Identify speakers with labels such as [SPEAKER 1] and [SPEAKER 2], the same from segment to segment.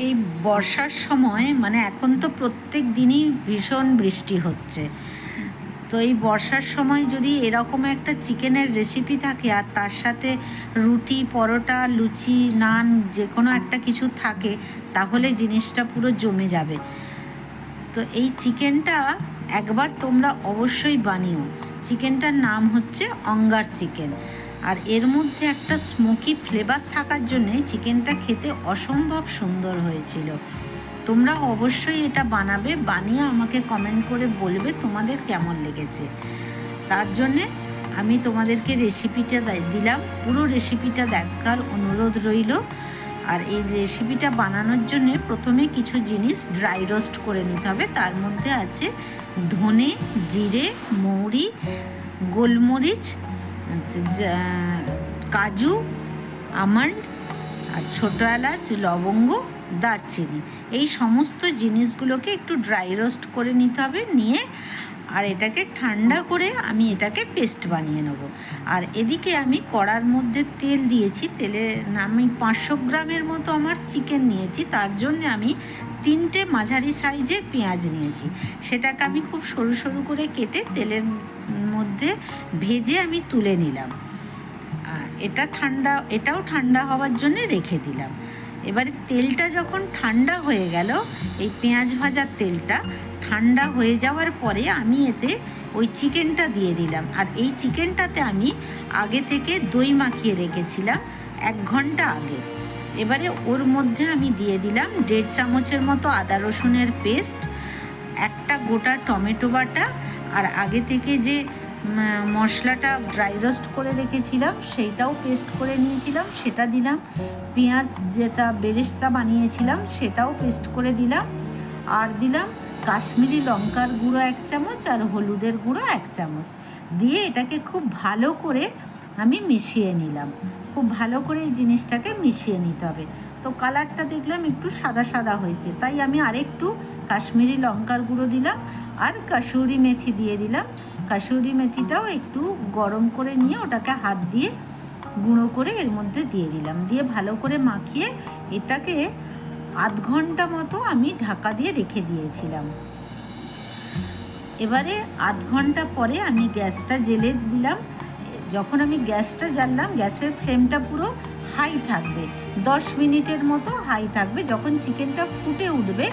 [SPEAKER 1] এই বর্ষার সময় মানে এখন তো প্রত্যেক দিনই ভীষণ বৃষ্টি হচ্ছে। তো এই বর্ষার সময় যদি এরকম একটা চিকেনের রেসিপি থাকে আর তার সাথে রুটি, পরোটা, লুচি, নান যে কোনো একটা কিছু থাকে, তাহলে জিনিসটা পুরো জমে যাবে। তো এই চিকেনটা একবার তোমরা অবশ্যই বানিও। চিকেনটার নাম হচ্ছে অঙ্গার চিকেন। আর এর মধ্যে একটা স্মোকি ফ্লেভার থাকার জন্যে চিকেনটা খেতে অসম্ভব সুন্দর হয়েছিল। তোমরা অবশ্যই এটা বানাবে, বানিয়ে আমাকে কমেন্ট করে বলবে তোমাদের কেমন লেগেছে। তার জন্যে আমি তোমাদেরকে রেসিপিটা দিলাম, পুরো রেসিপিটা দেখার অনুরোধ রইল। আর এই রেসিপিটা বানানোর জন্যে প্রথমে কিছু জিনিস ড্রাই রোস্ট করে নিতে হবে। তার মধ্যে আছে ধনে, জিরে, মৌরি, গোলমরিচ, কাজু, আমন্ড, আর ছোটো এলাচ, লবঙ্গ, দারচিনি। এই সমস্ত জিনিসগুলোকে একটু ড্রাই রোস্ট করে নিতে হবে। নিয়ে আর এটাকে ঠান্ডা করে আমি এটাকে পেস্ট বানিয়ে নেব। আর এদিকে আমি কড়ার মধ্যে তেল দিয়েছি। তেলে আমি 500 গ্রামের মতো আমার চিকেন নিয়েছি। তার জন্য আমি 3টে মাঝারি সাইজের পেঁয়াজ নিয়েছি। সেটাকে আমি খুব সরু সরু করে কেটে তেলের মধ্যে ভেজে আমি তুলে নিলাম। আর এটাও ঠান্ডা হওয়ার জন্য রেখে দিলাম। এবারে তেলটা যখন ঠান্ডা হয়ে গেল, এই পেঁয়াজ ভাজার তেলটা ঠান্ডা হয়ে যাওয়ার পরে আমি এতে ওই চিকেনটা দিয়ে দিলাম। আর এই চিকেনটাতে আমি আগে থেকে দই মাখিয়ে রেখেছিলাম 1 ঘন্টা আগে। এবারে ওর মধ্যে আমি দিয়ে দিলাম 1.5 চামচের মতো আদা রসুনের পেস্ট, একটা গোটা টমেটো বাটা, আর আগে থেকে যে মশলাটা ড্রাই রোস্ট করে রেখেছিলাম সেইটাও পেস্ট করে নিয়েছিলাম, সেটা দিলাম। পেঁয়াজ যেটা বেরেস্তা বানিয়েছিলাম সেটাও পেস্ট করে দিলাম। আর দিলাম কাশ্মীরি লঙ্কার গুঁড়ো 1 চামচ আর হলুদের গুঁড়ো 1 চামচ দিয়ে এটাকে খুব ভালো করে আমি মিশিয়ে নিলাম। খুব ভালো করে এই জিনিসটাকে মিশিয়ে নিতে হবে। তো কালারটা দেখলাম একটু সাদা সাদা হয়েছে, তাই আমি আরেকটু কাশ্মীরি লঙ্কার গুঁড়ো দিলাম আর কাসুরি মেথি দিয়ে দিলাম। কাসুরি মেথিটাও একটু গরম করে নিয়ে ওটাকে হাত দিয়ে গুঁড়ো করে এর মধ্যে দিয়ে দিলাম। দিয়ে ভালো করে মাখিয়ে এটাকে 1/2 ঘন্টা মতো আমি ঢাকা দিয়ে রেখে দিয়েছিলাম। এবারে 1/2 ঘন্টা পরে আমি গ্যাসটা জ্বেলে দিলাম। যখন আমি গ্যাসটা জ্বাললাম, গ্যাসের ফ্লেমটা পুরো হাই থাকবে, 10 মিনিটের মতো হাই থাকবে। যখন চিকেনটা ফুটে উঠবে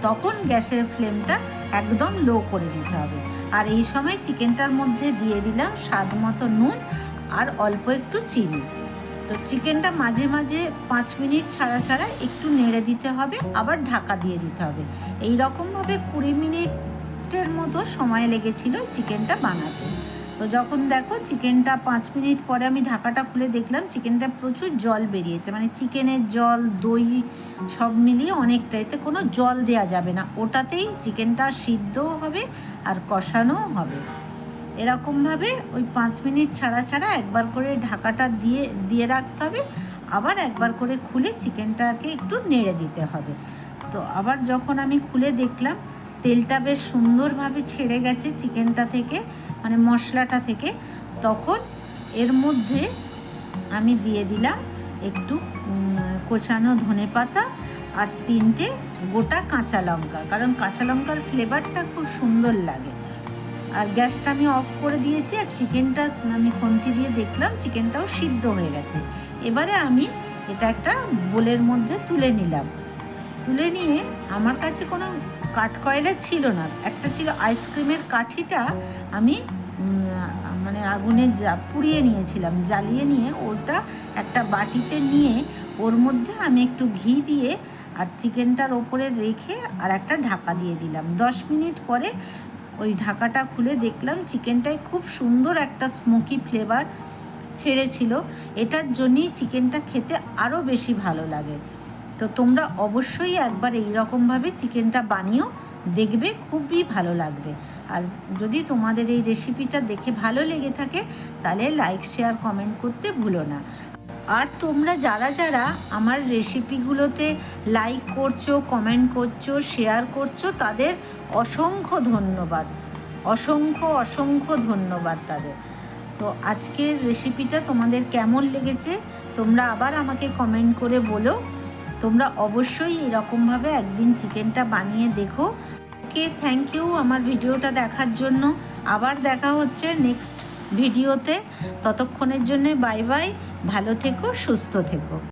[SPEAKER 1] তখন গ্যাসের ফ্লেমটা একদম লো করে দিতে হবে। আর এই সময় চিকেনটার মধ্যে দিয়ে দিলাম স্বাদ মতো নুন আর অল্প একটু চিনি। তো চিকেনটা মাঝে মাঝে 5 মিনিট ছাড়া ছাড়া একটু নেড়ে দিতে হবে, আবার ঢাকা দিয়ে দিতে হবে। এই রকমভাবে 20 মিনিটের মতো সময় লেগেছিল চিকেনটা বানাতে। তো যখন দেখো চিকেনটা 5 মিনিট পরে আমি ঢাকাটা খুলে দেখলাম চিকেনটা প্রচুর জল বেরিয়েছে, মানে চিকেনের জল, দই সব মিলিয়ে অনেকটা, এতে কোনো জল দেওয়া যাবে না, ওটাতেই চিকেনটা সিদ্ধও হবে আর কষানোও হবে। এরকমভাবে ওই 5 মিনিট ছাড়া ছাড়া একবার করে ঢাকাটা দিয়ে রাখতে হবে, আবার একবার করে খুলে চিকেনটাকে একটু নেড়ে দিতে হবে। তো আবার যখন আমি খুলে দেখলাম তেলটা বেশ সুন্দরভাবে ছেড়ে গেছে চিকেনটা থেকে, মানে মশলাটা থেকে, তখন এর মধ্যে আমি দিয়ে দিলাম একটু কোচানো ধনেপাতা আর 3টে গোটা কাঁচা লঙ্কা, কারণ কাঁচা লঙ্কার ফ্লেভারটা খুব সুন্দর লাগে। আর গ্যাসটা আমি অফ করে দিয়েছি। আর চিকেনটা আমি খুন্তি দিয়ে দেখলাম চিকেনটাও সিদ্ধ হয়ে গেছে। এবারে আমি এটা একটা বোলের মধ্যে তুলে নিলাম। তুলে নিয়ে আমার কাছে কোনো কাঠকয়লা ছিল না, একটা ছিল আইসক্রিমের কাঠিটা আমি মানে আগুনে পুড়িয়ে নিয়েছিলাম, জ্বালিয়ে নিয়ে ওটা একটা বাটিতে নিয়ে ওর মধ্যে আমি একটু ঘি দিয়ে আর চিকেনটার ওপরে রেখে আর একটা ঢাকা দিয়ে দিলাম। 10 মিনিট পরে ওই ঢাকাটা খুলে দেখলাম চিকেনটায় খুব সুন্দর একটা স্মোকি ফ্লেভার ছেড়েছিল। এটার জন্যই চিকেনটা খেতে আরও বেশি ভালো লাগে। তো তোমরা অবশ্যই একবার এই রকমভাবে চিকেনটা বানিও, দেখবে খুবই ভালো লাগবে। আর যদি তোমাদের এই রেসিপিটা দেখে ভালো লেগে থাকে তাহলে লাইক, শেয়ার, কমেন্ট করতে ভুলো না। আর তোমরা যারা যারা আমার রেসিপিগুলোতে লাইক করছো, কমেন্ট করছো, শেয়ার করছো, তাদের অসংখ্য ধন্যবাদ, অসংখ্য ধন্যবাদ তাদের। তো আজকের রেসিপিটা তোমাদের কেমন লেগেছে তোমরা আবার আমাকে কমেন্ট করে বলো। তোমরা অবশ্যই এরকমভাবে একদিন চিকেনটা বানিয়ে দেখো। ওকে, থ্যাংক ইউ আমার ভিডিওটা দেখার জন্য। আবার দেখা হচ্ছে নেক্সট ভিডিওতে। ততক্ষণের জন্য বাই বাই, ভালো থেকো, সুস্থ থেকো।